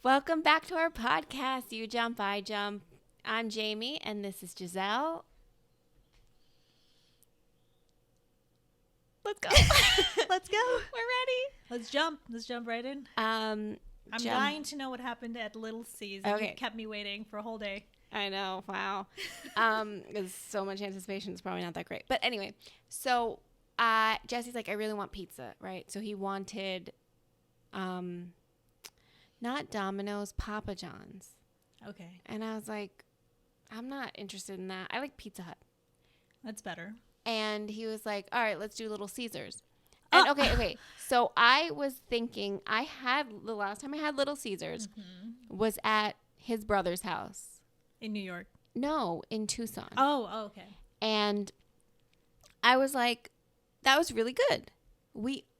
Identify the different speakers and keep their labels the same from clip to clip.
Speaker 1: Welcome back to our podcast, You Jump, I Jump. I'm Jamie, and this is Giselle. Let's go.
Speaker 2: Let's go.
Speaker 1: We're ready.
Speaker 2: Let's jump. Let's jump right in. I'm dying to know what happened at Little C's.
Speaker 1: Okay.
Speaker 2: You kept me waiting for a whole day.
Speaker 1: I know. Wow. There's so much anticipation. It's probably not that great. But anyway, so Jesse's like, I really want pizza, right? So he wanted, not Domino's, Papa John's.
Speaker 2: Okay.
Speaker 1: And I was like, I'm not interested in that. I like Pizza Hut.
Speaker 2: That's better.
Speaker 1: And he was like, all right, let's do Little Caesars. And okay. So I was thinking, the last time I had Little Caesars was at his brother's house.
Speaker 2: In New York?
Speaker 1: No, in Tucson.
Speaker 2: Oh, okay.
Speaker 1: And I was like, that was really good.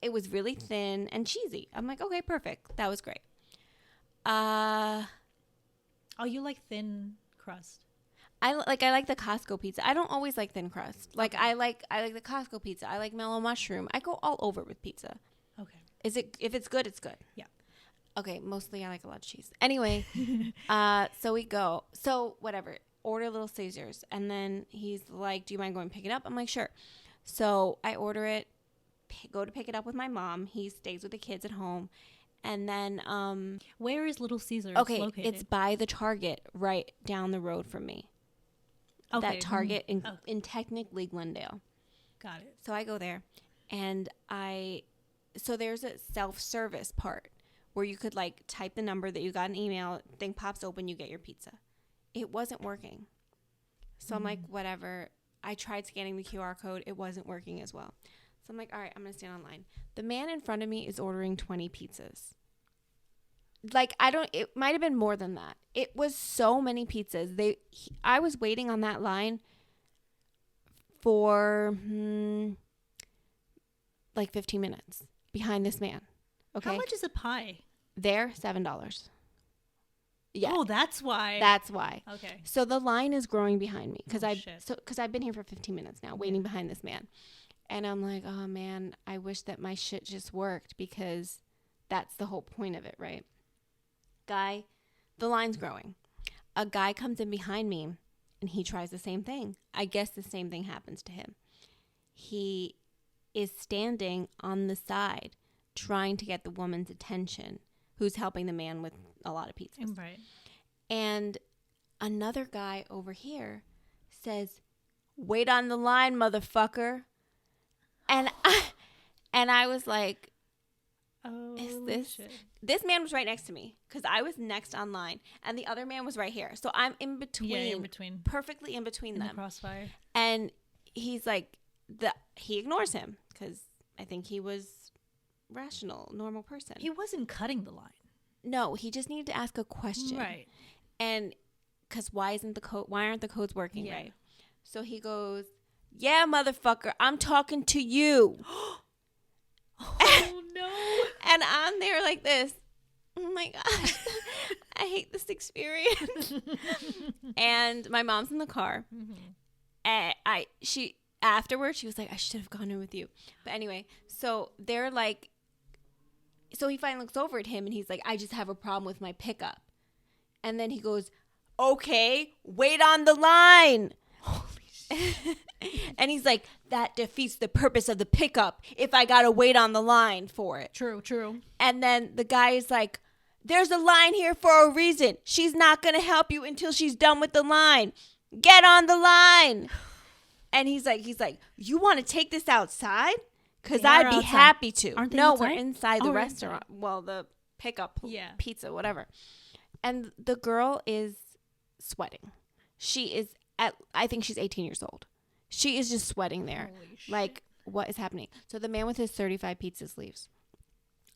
Speaker 1: It was really thin and cheesy. I'm like, okay, perfect. That was great.
Speaker 2: Oh, you like thin crust?
Speaker 1: I like the Costco pizza. I don't always like thin crust. Like I like the Costco pizza. I like mellow mushroom. I go all over with pizza.
Speaker 2: Okay.
Speaker 1: If it's good, it's good.
Speaker 2: Yeah.
Speaker 1: Okay, mostly I like a lot of cheese. Anyway, so we go. So whatever, order Little Caesars, and then he's like, "Do you mind going to pick it up?" I'm like, "Sure." So I order it, go to pick it up with my mom. He stays with the kids at home, and then
Speaker 2: where is Little Caesars located?
Speaker 1: It's by the Target right down the road from me.
Speaker 2: Okay.
Speaker 1: That Target in technically Glendale.
Speaker 2: Got it.
Speaker 1: So I go there, and so there's a self-service part where you could like type the number that you got an email, thing pops open, you get your pizza. It wasn't working. So I'm like, whatever. I tried scanning the QR code. It wasn't working as well. So I'm like, all right, I'm going to stand online. The man in front of me is ordering 20 pizzas. Like, it might have been more than that. It was so many pizzas. I was waiting on that line for like 15 minutes behind this man. Okay.
Speaker 2: How much is a pie?
Speaker 1: There, $7. Yeah.
Speaker 2: Oh, that's why.
Speaker 1: That's why.
Speaker 2: Okay.
Speaker 1: So the line is growing behind me because
Speaker 2: shit.
Speaker 1: I've been here for 15 minutes now waiting behind this man. And I'm like, oh man, I wish that my shit just worked because that's the whole point of it, right? Guy, the line's growing. A guy comes in behind me and he tries the same thing. I guess the same thing happens to him. He is standing on the side trying to get the woman's attention who's helping the man with a lot of pizzas.
Speaker 2: Right.
Speaker 1: And another guy over here says, "Wait on the line, motherfucker." And I was like,
Speaker 2: oh,
Speaker 1: is this
Speaker 2: shit.
Speaker 1: This man was right next to me because I was next on line and the other man was right here. So I'm in between.
Speaker 2: Yeah, in between.
Speaker 1: Perfectly in between them.
Speaker 2: The crossfire.
Speaker 1: And he's like, he ignores him because I think he was rational, normal person.
Speaker 2: He wasn't cutting the line.
Speaker 1: No, he just needed to ask a question.
Speaker 2: Right.
Speaker 1: And because why aren't the codes working
Speaker 2: Yeah.
Speaker 1: right? So he goes, "Yeah, motherfucker, I'm talking to you."
Speaker 2: Oh no.
Speaker 1: And I'm there like this. Oh my gosh. I hate this experience. And my mom's in the car. And afterwards she was like, "I should have gone in with you." But anyway, so they're like, so he finally looks over at him and he's like, "I just have a problem with my pickup." And then he goes, "Okay, wait on the line."
Speaker 2: Holy shit.
Speaker 1: And he's like, "That defeats the purpose of the pickup if I gotta wait on the line for it."
Speaker 2: True.
Speaker 1: And then the guy is like, "There's a line here for a reason. She's not gonna help you until she's done with the line. Get on the line." And he's like, "You want to take this outside? Because I'd be happy to."
Speaker 2: Aren't they
Speaker 1: no,
Speaker 2: outside?
Speaker 1: we're inside the
Speaker 2: Oh,
Speaker 1: restaurant. Well, the pickup pizza, whatever. And the girl is sweating. She is I think she's 18 years old. She is just sweating there.
Speaker 2: Holy shit.
Speaker 1: Like, what is happening? So the man with his 35 pizzas leaves.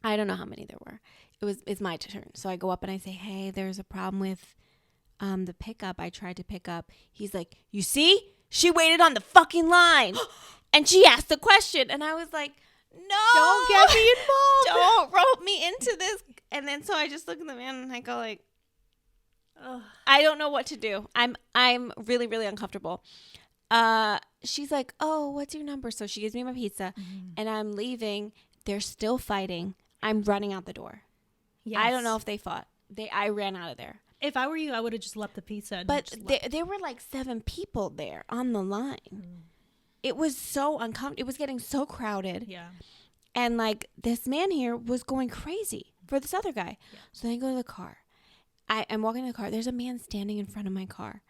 Speaker 1: I don't know how many there were. It's my turn. So I go up and I say, "Hey, there's a problem with the pickup. I tried to pick up." He's like, "You see? She waited on the fucking line." And she asked the question. And I was like, "No.
Speaker 2: Don't get me involved.
Speaker 1: Don't rope me into this." And then so I just look at the man and I go like,
Speaker 2: Ugh.
Speaker 1: I don't know what to do. I'm really, really uncomfortable. She's like, "Oh, what's your number?" So she gives me my pizza and I'm leaving. They're still fighting. I'm running out the door.
Speaker 2: Yes.
Speaker 1: I don't know if they fought. I ran out of there.
Speaker 2: If I were you, I would have just left the pizza.
Speaker 1: But there were like 7 people there on the line. It was so uncomfortable. It was getting so crowded.
Speaker 2: Yeah.
Speaker 1: And like this man here was going crazy for this other guy. Yeah. So then I go to the car. I'm walking to the car. There's a man standing in front of my car.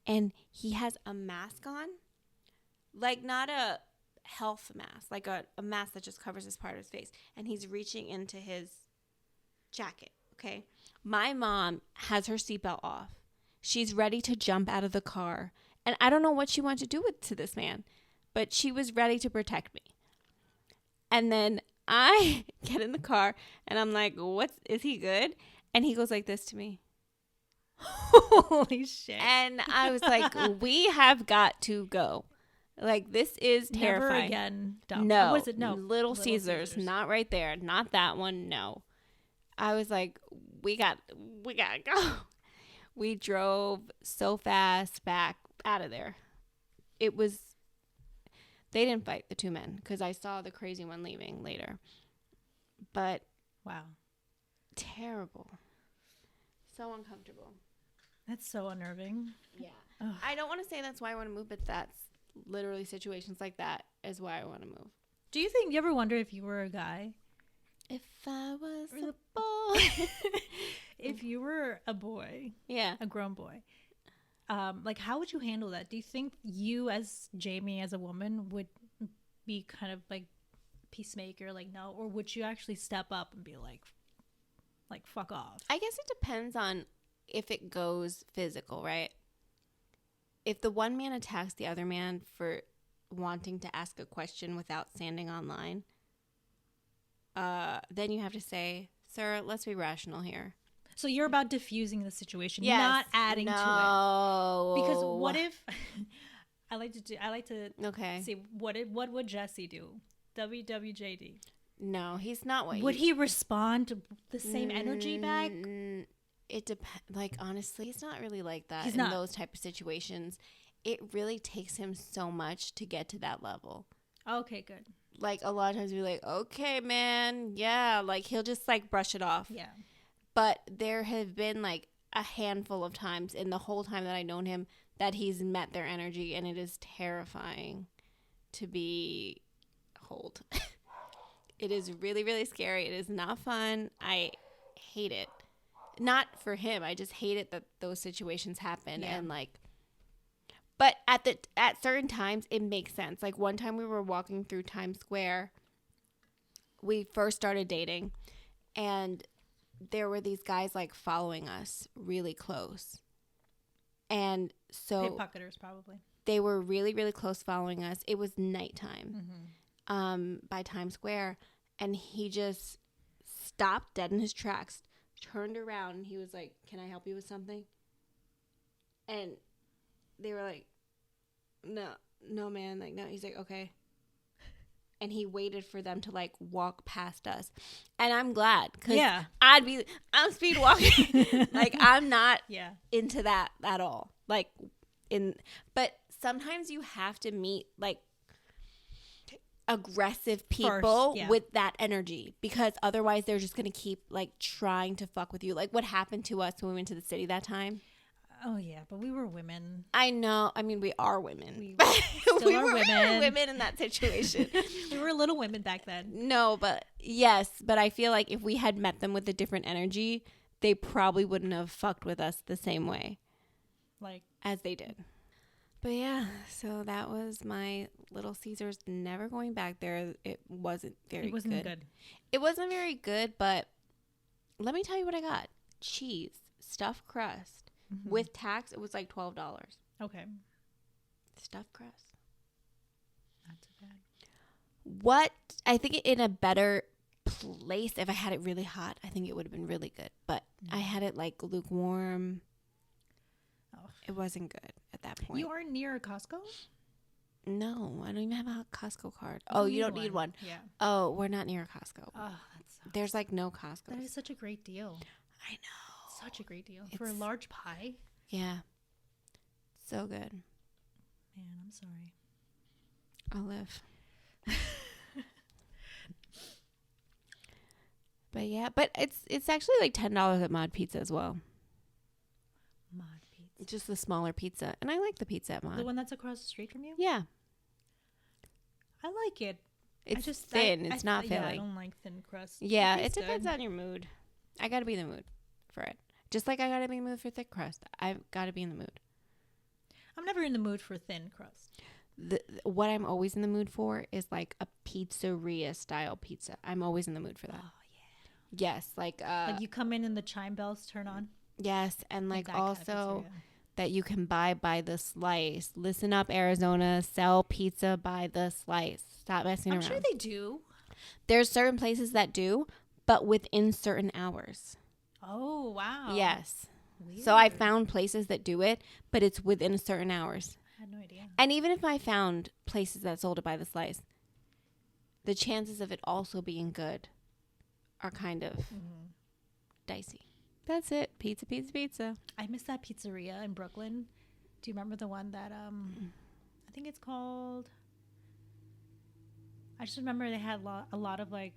Speaker 1: And he has a mask on. Like not a health mask. Like a mask that just covers this part of his face. And he's reaching into his jacket. Okay. My mom has her seatbelt off. She's ready to jump out of the car. And I don't know what she wanted to do to this man. But she was ready to protect me. And then I get in the car and I'm like, is he good? And he goes like this to me.
Speaker 2: Holy shit.
Speaker 1: And I was like, we have got to go. Like, this is terrifying.
Speaker 2: Never again.
Speaker 1: No.
Speaker 2: Was it? No.
Speaker 1: Little Caesars. Not right there. Not that one. No. I was like, we got to go. We drove so fast back out of there. They didn't fight, the 2 men, because I saw the crazy one leaving later. But
Speaker 2: wow,
Speaker 1: terrible. So uncomfortable.
Speaker 2: That's so unnerving.
Speaker 1: Yeah. Ugh. I don't want to say that's why I want to move, but that's literally situations like that is why I want to move.
Speaker 2: Do you ever wonder if you were a guy?
Speaker 1: If I was a boy.
Speaker 2: If you were a boy.
Speaker 1: Yeah.
Speaker 2: A grown boy. Like, how would you handle that? Do you think you, as Jamie, as a woman, would be kind of like peacemaker, like no, or would you actually step up and be like fuck off?
Speaker 1: I guess it depends on if it goes physical, right? If the one man attacks the other man for wanting to ask a question without standing on line, then you have to say, "Sir, let's be rational here."
Speaker 2: So you're about diffusing the situation, not adding to it. Because what if I like to
Speaker 1: okay.
Speaker 2: see what would Jesse do? WWJD.
Speaker 1: No, he's not.
Speaker 2: Would he respond to the same energy back?
Speaker 1: It depends. Like, honestly, he's not really like that
Speaker 2: in
Speaker 1: those type of situations. It really takes him so much to get to that level.
Speaker 2: Okay, good.
Speaker 1: Like, a lot of times we're like, okay, man, yeah. Like, he'll just like brush it off.
Speaker 2: Yeah.
Speaker 1: But there have been like a handful of times in the whole time that I've known him that he's met their energy, and it is terrifying to hold. It is really, really scary. It is not fun. I hate it. Not for him. I just hate it that those situations happen.
Speaker 2: Yeah.
Speaker 1: And like, but at certain times it makes sense. Like one time we were walking through Times Square. We first started dating, and there were these guys like following us really close. And so
Speaker 2: pickpocketers probably.
Speaker 1: They were really, really close following us. It was nighttime by Times Square. And he just stopped dead in his tracks, turned around, and he was like, "Can I help you with something?" And they were like, no, man. Like, no. He's like, "Okay." And he waited for them to like walk past us. And I'm glad, because I'm speed walking. Like, I'm not into that at all. Like, but sometimes you have to meet like aggressive people with that energy, because otherwise they're just going to keep like trying to fuck with you. Like what happened to us when we went to the city that time.
Speaker 2: Oh yeah, but we were women.
Speaker 1: I know. I mean, we are women.
Speaker 2: We
Speaker 1: were women in that situation.
Speaker 2: We were little women back then.
Speaker 1: No, but yes. But I feel like if we had met them with a different energy, they probably wouldn't have fucked with us the same way,
Speaker 2: like
Speaker 1: as they did. But yeah, so that was my Little Caesars. Never going back there. It wasn't very good. It wasn't good. It wasn't very good, but let me tell you what I got. Cheese, stuffed crust. With tax, it was like $12.
Speaker 2: Okay.
Speaker 1: Stuffed crust.
Speaker 2: Not too bad.
Speaker 1: What, I think in a better place, if I had it really hot, I think it would have been really good. But I had it like lukewarm. Oh. It wasn't good at that point.
Speaker 2: You aren't near a Costco?
Speaker 1: No, I don't even have a Costco card. Oh, you don't need one?
Speaker 2: Yeah.
Speaker 1: Oh, we're not near a Costco.
Speaker 2: Oh, that sucks.
Speaker 1: There's like no Costco.
Speaker 2: That is such a great deal.
Speaker 1: I know.
Speaker 2: Such a great deal. For a large pie.
Speaker 1: Yeah. So good.
Speaker 2: Man, I'm sorry.
Speaker 1: I'll live. But yeah, but it's actually like $10 at Mod Pizza as well.
Speaker 2: Mod pizza.
Speaker 1: Just the smaller pizza, and I like the pizza at Mod.
Speaker 2: The one that's across the street from you?
Speaker 1: Yeah,
Speaker 2: I like it.
Speaker 1: it's just thin. It's not filling.
Speaker 2: Yeah, I don't like thin crust.
Speaker 1: Yeah,
Speaker 2: It
Speaker 1: it
Speaker 2: tastes
Speaker 1: depends
Speaker 2: good.
Speaker 1: on your mood. I gotta be in the mood for it. Just like I gotta be in the mood for thick crust. I've gotta be in the mood.
Speaker 2: I'm never in the mood for thin crust.
Speaker 1: What I'm always in the mood for is like a pizzeria style pizza. I'm always in the mood for that.
Speaker 2: Oh
Speaker 1: Yes, like
Speaker 2: like you come in and the chime bells turn on.
Speaker 1: yes, and like
Speaker 2: that kind of
Speaker 1: also
Speaker 2: pizzeria.
Speaker 1: that you can buy by the slice. Listen up, Arizona, sell pizza by the slice. Stop messing
Speaker 2: I'm
Speaker 1: around.
Speaker 2: sure they do.
Speaker 1: There's certain places that do, but within certain hours.
Speaker 2: Oh wow.
Speaker 1: Yes.
Speaker 2: Weird.
Speaker 1: So I found places that do it, but it's within certain hours.
Speaker 2: I had no idea.
Speaker 1: And even if I found places that sold it by the slice, the chances of it also being good are kind of dicey. That's it. Pizza, pizza, pizza.
Speaker 2: I miss that pizzeria in Brooklyn. Do you remember the one that I think it's called? I just remember they had a lot of like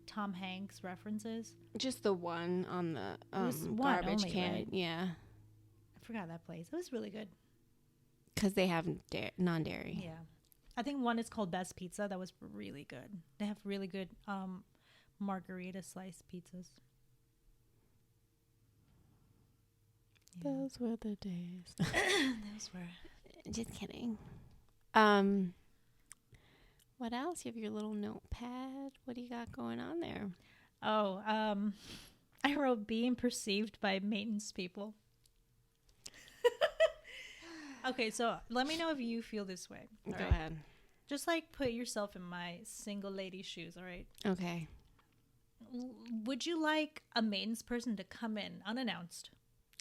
Speaker 2: Tom Hanks references.
Speaker 1: Just the one on the
Speaker 2: was one
Speaker 1: garbage
Speaker 2: only,
Speaker 1: can.
Speaker 2: right?
Speaker 1: Yeah.
Speaker 2: I forgot that place. It was really good.
Speaker 1: Because they have non-dairy.
Speaker 2: Yeah. I think one is called Best Pizza. That was really good. They have really good margarita slice pizzas. Yeah.
Speaker 1: Those were the days.
Speaker 2: Those were.
Speaker 1: Just kidding. What else? You have your little notepad. What do you got going on there?
Speaker 2: Oh, I wrote being perceived by maintenance people. Okay, so let me know if you feel this way.
Speaker 1: Go
Speaker 2: All right?
Speaker 1: ahead.
Speaker 2: Just like put yourself in my single lady shoes, all right?
Speaker 1: Okay.
Speaker 2: Would you like a maintenance person to come in unannounced?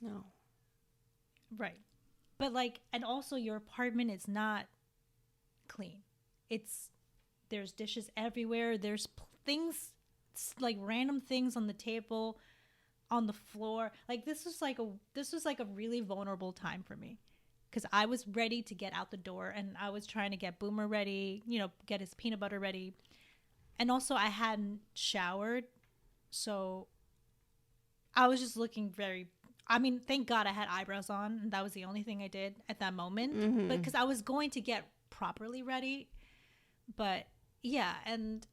Speaker 1: No.
Speaker 2: Right. But like, and also your apartment is not clean. There's dishes everywhere. There's things, like random things on the table, on the floor. Like this was like a really vulnerable time for me. Because I was ready to get out the door and I was trying to get Boomer ready, get his peanut butter ready. And also I hadn't showered. So I was just looking thank God I had eyebrows on. And that was the only thing I did at that moment.
Speaker 1: Mm-hmm.
Speaker 2: But because I was going to get properly ready. But yeah. And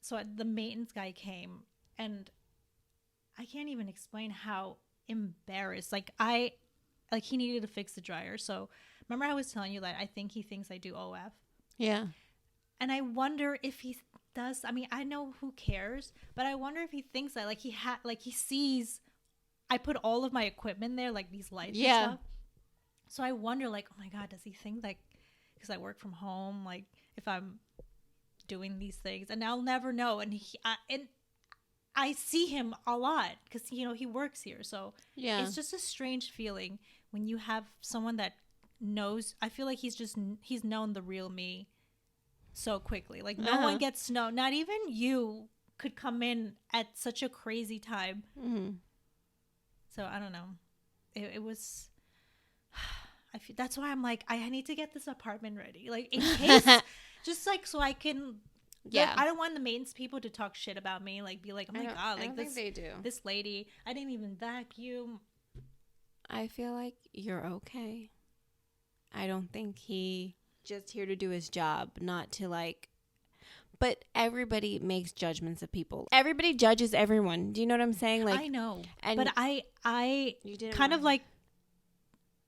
Speaker 2: so the maintenance guy came and I can't even explain how embarrassed. Like he needed to fix the dryer. So remember I was telling you that I think he thinks I do OF.
Speaker 1: Yeah.
Speaker 2: And I wonder if he does. I mean, I know who cares, but I wonder if he thinks that he sees I put all of my equipment there, like these lights and stuff. So I wonder like, oh my God, does he think like, because I work from home, like if I'm doing these things and I'll never know. And I see him a lot because, he works here. So
Speaker 1: Yeah.
Speaker 2: it's just a strange feeling when you have someone that knows. I feel like he's known the real me so quickly. Like no one gets to know. Not even you could come in at such a crazy time.
Speaker 1: Mm-hmm.
Speaker 2: So I don't know. It was. I feel that's why I'm like I need to get this apartment ready. Like in case, just like so I can.
Speaker 1: Yeah.
Speaker 2: Like, I don't want the maintenance people to talk shit about me. Like be like, oh my God,
Speaker 1: I
Speaker 2: like
Speaker 1: don't
Speaker 2: this
Speaker 1: think they do.
Speaker 2: this lady, I didn't even vacuum.
Speaker 1: I feel like you're okay. I don't think he just here to do his job, not to like. But everybody makes judgments of people. Everybody judges everyone. Do you know what I'm saying? Like
Speaker 2: I know,
Speaker 1: and
Speaker 2: but I
Speaker 1: you didn't
Speaker 2: kind of
Speaker 1: want-
Speaker 2: like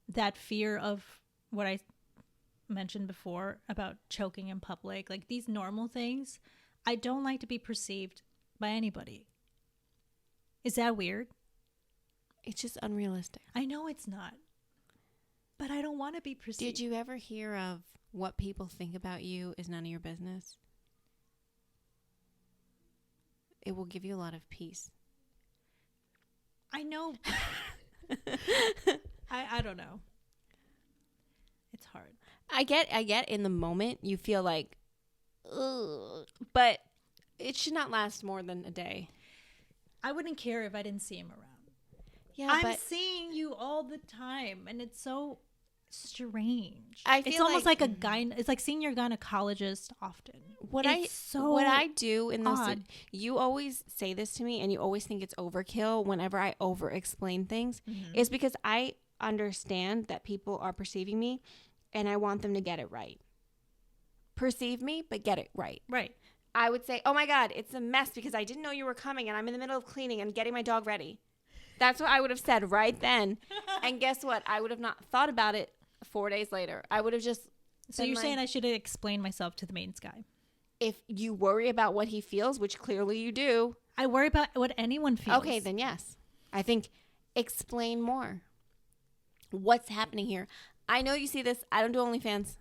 Speaker 2: that fear of what I mentioned before about choking in public, like these normal things. I don't like to be perceived by anybody. Is that weird?
Speaker 1: It's just unrealistic.
Speaker 2: I know it's not, but I don't want to be perceived.
Speaker 1: Did you ever hear of what people think about you is none of your business? It will give you a lot of peace.
Speaker 2: I know. I don't know. It's hard.
Speaker 1: I get in the moment you feel like, ugh, but it should not last more than a day.
Speaker 2: I wouldn't care if I didn't see him around.
Speaker 1: Yeah,
Speaker 2: I'm
Speaker 1: but
Speaker 2: seeing you all the time, and it's so strange.
Speaker 1: I
Speaker 2: It's
Speaker 1: feel
Speaker 2: almost
Speaker 1: like-
Speaker 2: like a it's like seeing your gynecologist often.
Speaker 1: What
Speaker 2: It's
Speaker 1: I do in those,
Speaker 2: odd.
Speaker 1: you always say this to me, and you always think it's overkill whenever I over explain things,
Speaker 2: Mm-hmm.
Speaker 1: is because I understand that people are perceiving me, and I want them to get it right. Perceive me, but get it right.
Speaker 2: Right.
Speaker 1: I would say, oh my God, it's a mess because I didn't know you were coming, and I'm in the middle of cleaning and getting my dog ready. That's what I would have said right then. And guess what? I would have not thought about it 4 days later. I would have just.
Speaker 2: So you're saying I should explain myself to the main guy?
Speaker 1: If you worry about what he feels, which clearly you do.
Speaker 2: I worry about what anyone feels.
Speaker 1: Okay, then yes. I think explain more. What's happening here? I know you see this. I don't do OnlyFans.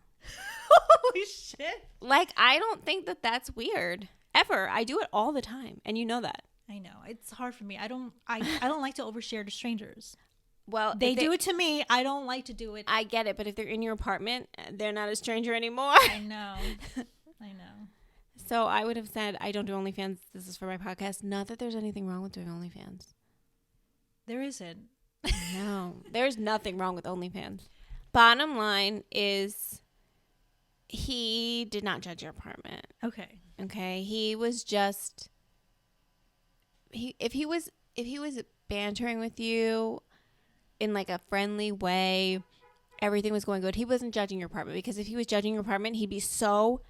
Speaker 2: Holy shit.
Speaker 1: Like, I don't think that that's weird. Ever. I do it all the time. And you know that.
Speaker 2: I know. It's hard for me. I don't like to overshare to strangers.
Speaker 1: Well,
Speaker 2: They do it to me. I don't like to do it.
Speaker 1: I get it. But if they're in your apartment, they're not a stranger anymore.
Speaker 2: I know. I know.
Speaker 1: So I would have said, I don't do OnlyFans. This is for my podcast. Not that there's anything wrong with doing OnlyFans.
Speaker 2: There isn't.
Speaker 1: No, there's nothing wrong with OnlyFans. Bottom line is he did not judge your apartment.
Speaker 2: Okay.
Speaker 1: Okay. He was just if he was bantering with you in like a friendly way, everything was going good. He wasn't judging your apartment, because if he was judging your apartment, he'd be so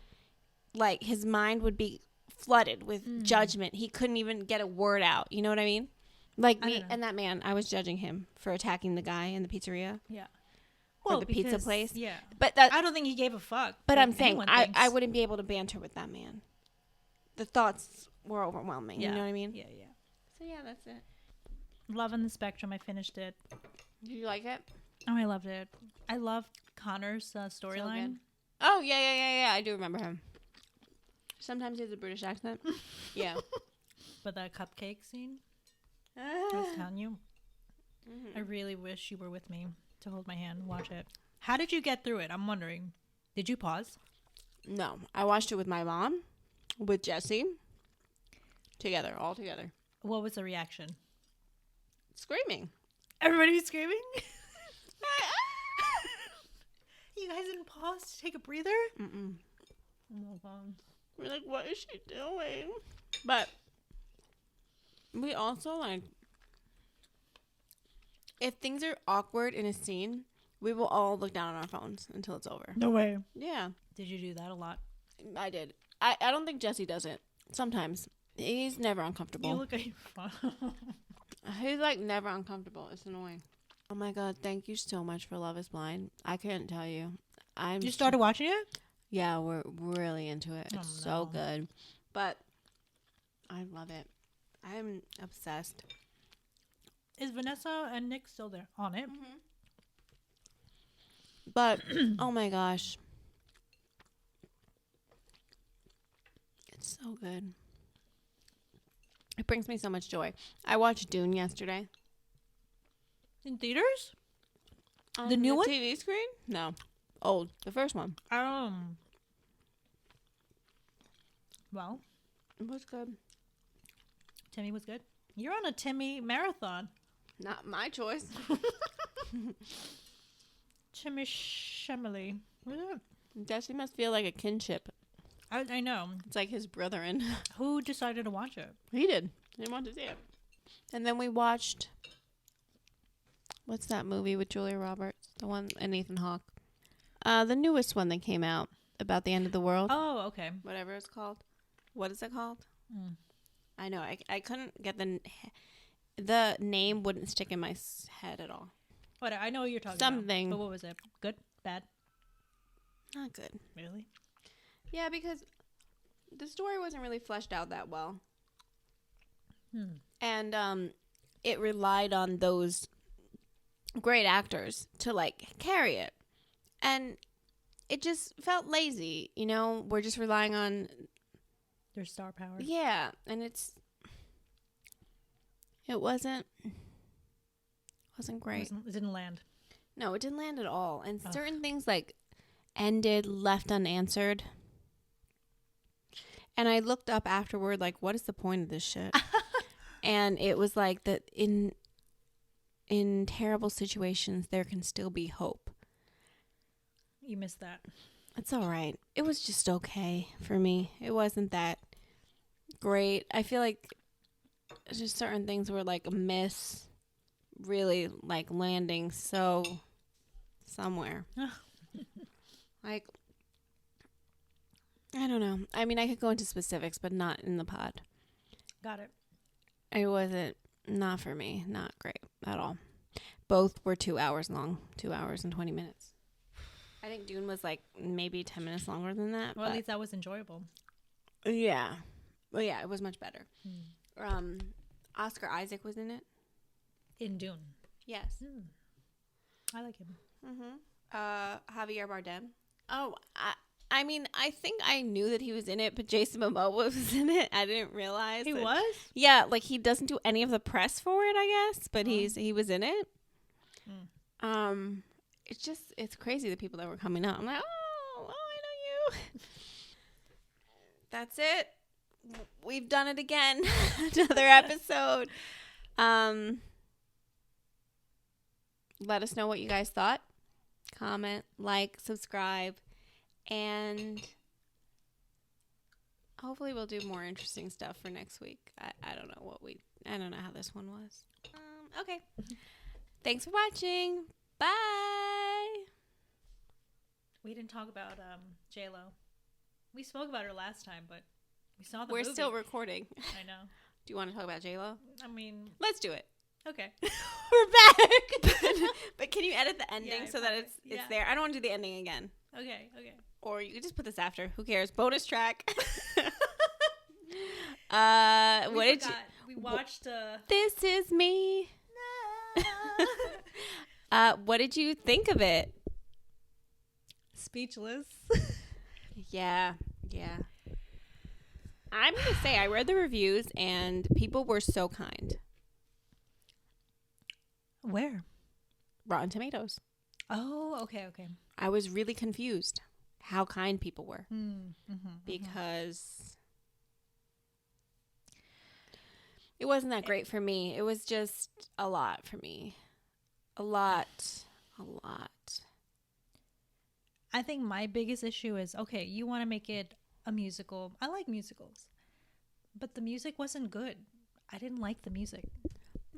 Speaker 1: like his mind would be flooded with judgment. He couldn't even get a word out. You know what I mean? Like me and that man, I was judging him for attacking the guy in the pizzeria.
Speaker 2: Yeah.
Speaker 1: Or the pizza place.
Speaker 2: Yeah.
Speaker 1: But that
Speaker 2: I don't think he gave a fuck.
Speaker 1: But
Speaker 2: like
Speaker 1: I'm saying
Speaker 2: anyone
Speaker 1: I
Speaker 2: thinks.
Speaker 1: wouldn't be able to banter with that man. The thoughts were overwhelming.
Speaker 2: Yeah.
Speaker 1: You know what I mean?
Speaker 2: Yeah, yeah.
Speaker 1: So yeah, that's it.
Speaker 2: Love on the Spectrum. I finished it.
Speaker 1: Did you like it?
Speaker 2: Oh, I loved it. I loved Connor's storyline.
Speaker 1: good. Oh yeah. I do remember him. Sometimes he has a British accent. Yeah.
Speaker 2: But that cupcake scene, I was telling you, I really wish you were with me to hold my hand and watch it. How did you get through it? I'm wondering. Did you pause?
Speaker 1: No, I watched it with my mom, with Jesse, all together,
Speaker 2: What was the reaction?
Speaker 1: screaming.
Speaker 2: Everybody was screaming? You guys didn't pause to take a breather?
Speaker 1: Mm-mm.
Speaker 2: Oh my god.
Speaker 1: We're like, what is she doing? But we also like, if things are awkward in a scene, we will all look down on our phones until it's over.
Speaker 2: No way.
Speaker 1: Yeah,
Speaker 2: Did you do that a lot?
Speaker 1: I did. I don't think Jesse does it. Sometimes. He's never uncomfortable.
Speaker 2: You look like your phone.
Speaker 1: He's like never uncomfortable. It's annoying. Oh my God, thank you so much for Love is Blind. I couldn't tell you.
Speaker 2: You started watching it?
Speaker 1: Yeah, we're really into it.
Speaker 2: Oh,
Speaker 1: It's so
Speaker 2: no.
Speaker 1: good. But I love it. I'm obsessed.
Speaker 2: Is Vanessa and Nick still there on it?
Speaker 1: But oh my gosh. It's so good. It brings me so much joy. I watched Dune yesterday.
Speaker 2: In theaters?
Speaker 1: On
Speaker 2: The new one?
Speaker 1: TV screen? No. Old. The first one.
Speaker 2: Well,
Speaker 1: It was good.
Speaker 2: Timmy was good. You're on a Timmy marathon.
Speaker 1: Not my choice.
Speaker 2: Timmy Shemley. What is it?
Speaker 1: Jesse must feel like a kinship.
Speaker 2: I know.
Speaker 1: It's like his brother and
Speaker 2: Who decided to watch it?
Speaker 1: he did. He didn't want to see it. And then we watched, what's that movie with Julia Roberts? The one and Ethan Hawke. The newest one that came out about the end of the world.
Speaker 2: Oh, okay.
Speaker 1: Whatever it's called. What is it called?
Speaker 2: Mm.
Speaker 1: I know. I couldn't get the name wouldn't stick in my head at all.
Speaker 2: What I know what you're talking
Speaker 1: Something.
Speaker 2: about. But what was it? Good? Bad?
Speaker 1: Not good.
Speaker 2: Really?
Speaker 1: Yeah, because the story wasn't really fleshed out that well. And it relied on those great actors to like carry it. And it just felt lazy, you know? We're just relying on
Speaker 2: Their star power.
Speaker 1: yeah, and it wasn't great.
Speaker 2: It didn't land.
Speaker 1: No, it didn't land at all. And certain things like ended left unanswered. And I looked up afterward like, what is the point of this shit? And it was like that in terrible situations there can still be hope.
Speaker 2: You missed that.
Speaker 1: It's all right. It was just okay for me. It wasn't that great. I feel like just certain things were like a miss, really like landing so somewhere. Like, I don't know. I mean, I could go into specifics, but not in the pod.
Speaker 2: Got it.
Speaker 1: It wasn't, not for me. Not great at all. Both were 2 hours long, 2 hours and 20 minutes. I think Dune was like maybe 10 minutes longer than that.
Speaker 2: Well, at least that was enjoyable.
Speaker 1: Yeah. Well, yeah, it was much better. Oscar Isaac was in it.
Speaker 2: In Dune.
Speaker 1: Yes.
Speaker 2: I like him.
Speaker 1: Javier Bardem. Oh, I mean, I think I knew that he was in it, but Jason Momoa was in it. I didn't realize
Speaker 2: He was?
Speaker 1: Yeah, like he doesn't do any of the press for it, I guess, but he was in it. It's crazy the people that were coming out. I'm like, oh, I know you. That's it. We've done it again. Another episode. Let us know what you guys thought. Comment, like, subscribe, and hopefully we'll do more interesting stuff for next week. I don't know how this one was. Okay. Thanks for watching. Bye.
Speaker 2: We didn't talk about J-Lo. We spoke about her last time, but we saw the
Speaker 1: We're
Speaker 2: movie.
Speaker 1: still recording.
Speaker 2: I know.
Speaker 1: Do you want to talk about J-Lo?
Speaker 2: I mean,
Speaker 1: Let's do it.
Speaker 2: okay.
Speaker 1: We're back. But can you edit the ending so that it's there? I don't want to do the ending again.
Speaker 2: Okay.
Speaker 1: Or you could just put this after. Who cares? Bonus track.
Speaker 2: We watched
Speaker 1: This Is Me. What did you think of it?
Speaker 2: Speechless.
Speaker 1: Yeah. I'm going to say I read the reviews and people were so kind.
Speaker 2: Where?
Speaker 1: Rotten Tomatoes.
Speaker 2: Oh, okay.
Speaker 1: I was really confused how kind people were because it wasn't that great for me. It was just a lot for me. A lot.
Speaker 2: I think my biggest issue is, okay, you want to make it a musical. I like musicals, but the music wasn't good. I didn't like the music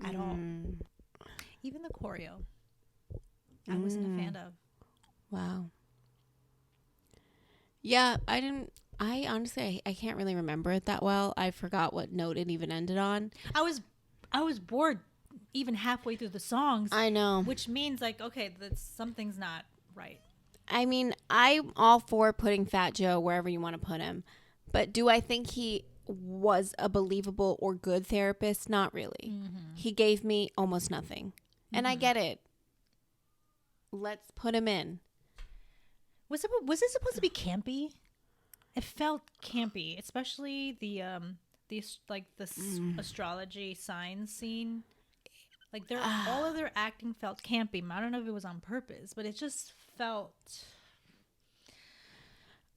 Speaker 2: at all. Even the choreo, I wasn't a fan of.
Speaker 1: Wow. Yeah, I honestly, I can't really remember it that well. I forgot what note it even ended on.
Speaker 2: I was bored even halfway through the songs.
Speaker 1: I know.
Speaker 2: Which means like, okay, something's not right.
Speaker 1: I mean, I'm all for putting Fat Joe wherever you want to put him. But do I think he was a believable or good therapist? Not really. He gave me almost nothing. And I get it. Let's put him in.
Speaker 2: Was it supposed to be campy? It felt campy, especially the astrology signs scene. Like all of their acting felt campy. I don't know if it was on purpose, but it just felt.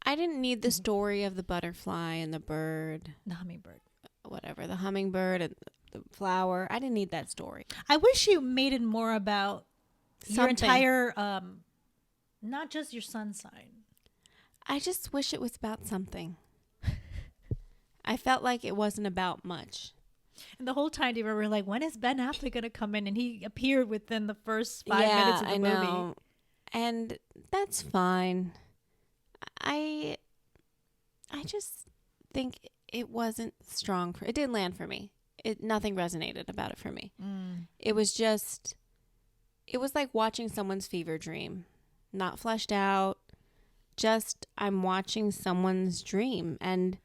Speaker 1: I didn't need the story of the butterfly and the bird.
Speaker 2: The hummingbird.
Speaker 1: Whatever, the hummingbird and the flower. I didn't need that story.
Speaker 2: I wish you made it more about your entire, not just your sun sign.
Speaker 1: I just wish it was about something. I felt like it wasn't about much.
Speaker 2: And the whole time, do you remember, like, when is Ben Affleck going to come in? And he appeared within the first 5 minutes of the movie.
Speaker 1: Know. And that's fine. I just think it wasn't strong. It didn't land for me. Nothing resonated about it for me. It was like watching someone's fever dream. Not fleshed out. Just, I'm watching someone's dream. And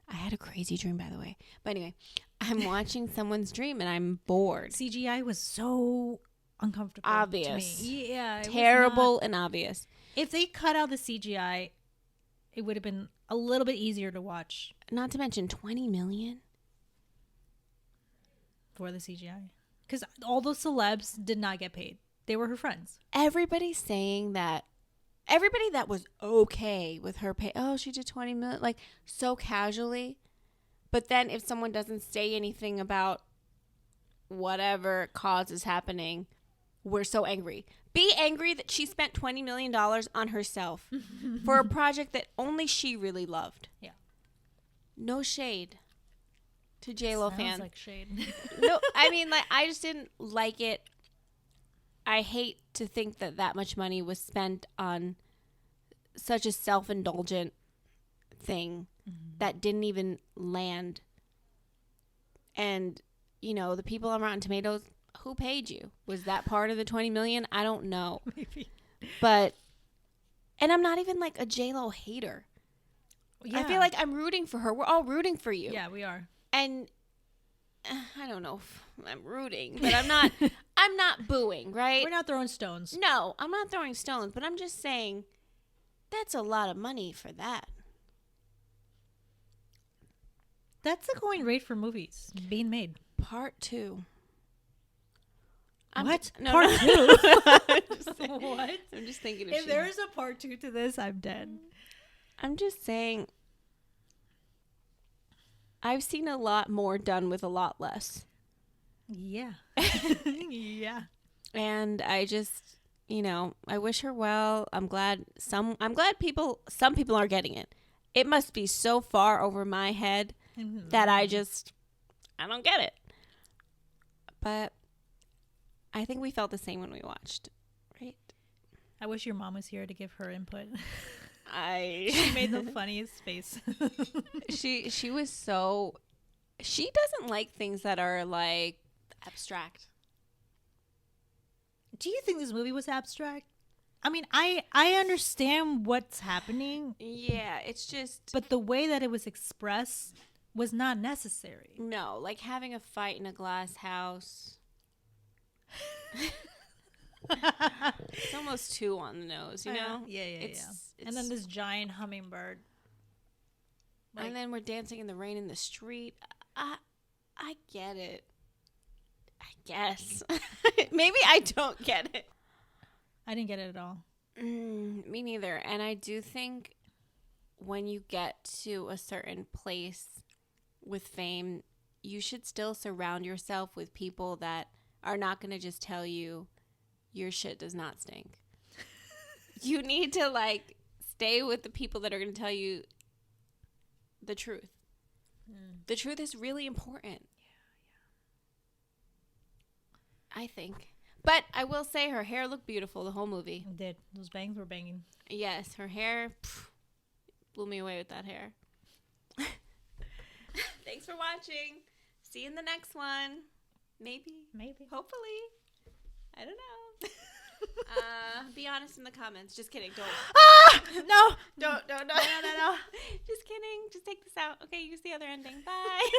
Speaker 1: I had a crazy dream, by the way. But anyway, I'm watching someone's dream and I'm bored.
Speaker 2: CGI was so uncomfortable.
Speaker 1: Obvious.
Speaker 2: To me. Yeah.
Speaker 1: Terrible and obvious.
Speaker 2: If they cut out the CGI, it would have been a little bit easier to watch.
Speaker 1: Not to mention 20 million
Speaker 2: for the CGI. Because all those celebs did not get paid. They were her friends.
Speaker 1: Everybody's saying that. Everybody that was okay with her pay. Oh, she did 20 million. Like, so casually. But then if someone doesn't say anything about whatever cause is happening, we're so angry. Be angry that she spent $20 million on herself for a project that only she really loved.
Speaker 2: Yeah.
Speaker 1: No shade to J-Lo
Speaker 2: Sounds
Speaker 1: fans.
Speaker 2: like shade.
Speaker 1: No, I mean, like, I just didn't like it. I hate to think that that much money was spent on such a self-indulgent thing that didn't even land. And, you know, the people on Rotten Tomatoes, who paid you? Was that part of the 20 million? I don't know.
Speaker 2: Maybe.
Speaker 1: But, and I'm not even like a J-Lo hater.
Speaker 2: Yeah.
Speaker 1: I feel like I'm rooting for her. We're all rooting for you.
Speaker 2: Yeah, we are.
Speaker 1: And I don't know if I'm rooting, but I'm not I'm not booing, right?
Speaker 2: We're not throwing stones.
Speaker 1: No, I'm not throwing stones, but I'm just saying that's a lot of money for that.
Speaker 2: That's the going rate for movies being made.
Speaker 1: Part 2.
Speaker 2: What?
Speaker 1: No,
Speaker 2: Part
Speaker 1: no.
Speaker 2: 2?
Speaker 1: What? I'm just thinking
Speaker 2: If there is a part 2 to this, I'm dead.
Speaker 1: I'm just saying I've seen a lot more done with a lot less.
Speaker 2: Yeah. Yeah.
Speaker 1: And I just, you know, I wish her well. I'm glad some people are getting it. It must be so far over my head that I don't get it. But I think we felt the same when we watched, right?
Speaker 2: I wish your mom was here to give her input.
Speaker 1: She
Speaker 2: She made the funniest face.
Speaker 1: she was so, she doesn't like things that are like abstract.
Speaker 2: Do you think this movie was abstract? I mean, I understand what's happening,
Speaker 1: Yeah, it's just
Speaker 2: but the way that it was expressed was not necessary.
Speaker 1: no, like having a fight in a glass house. It's almost too on the nose, you know?
Speaker 2: Yeah.
Speaker 1: It's-
Speaker 2: And then this giant hummingbird.
Speaker 1: And then we're dancing in the rain in the street. I get it. I guess. Maybe I don't get it.
Speaker 2: I didn't get it at all.
Speaker 1: Me neither. And I do think when you get to a certain place with fame, you should still surround yourself with people that are not going to just tell you your shit does not stink. You need to like stay with the people that are going to tell you the truth. The truth is really important. I think. But I will say her hair looked beautiful the whole movie.
Speaker 2: It did. Those bangs were banging.
Speaker 1: Yes, her hair blew me away with that hair. Thanks for watching. See you in the next one. Maybe. Hopefully. I don't know. Be honest in the comments. Just kidding. Don't.
Speaker 2: No.
Speaker 1: Don't.
Speaker 2: No.
Speaker 1: Just kidding. Just take this out. Okay, use the other ending. Bye.